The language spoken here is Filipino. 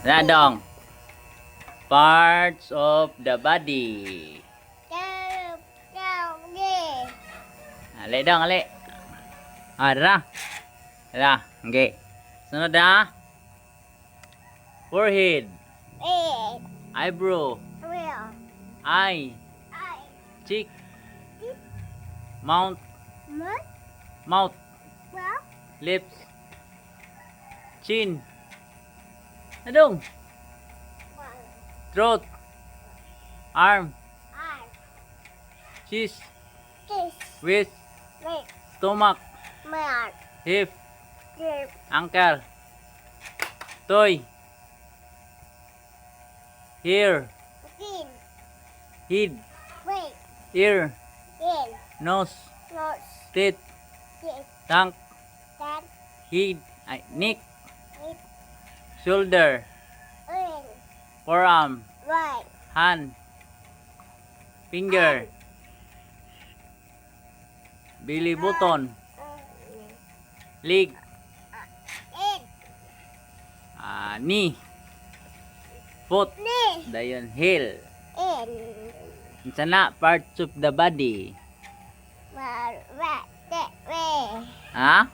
Nadong. Parts of the body. Ali dong, ali. Dara. Dara, okay. Sunod na. Forehead. Eyebrow. Eye. Cheek. Mouth. Mouth. Lips. Chin. Nadong. Throat. Arm. Chest. Waist. Stomach. Hip. Ankle. Toy. Hair. Head. Ear. Nose. Teeth. Tongue. Head. Neck. Shoulder. Forearm. Hand. Finger. Belly button. Leg. Knee. Foot. Dayon heel. Sana parts of the body. Ha?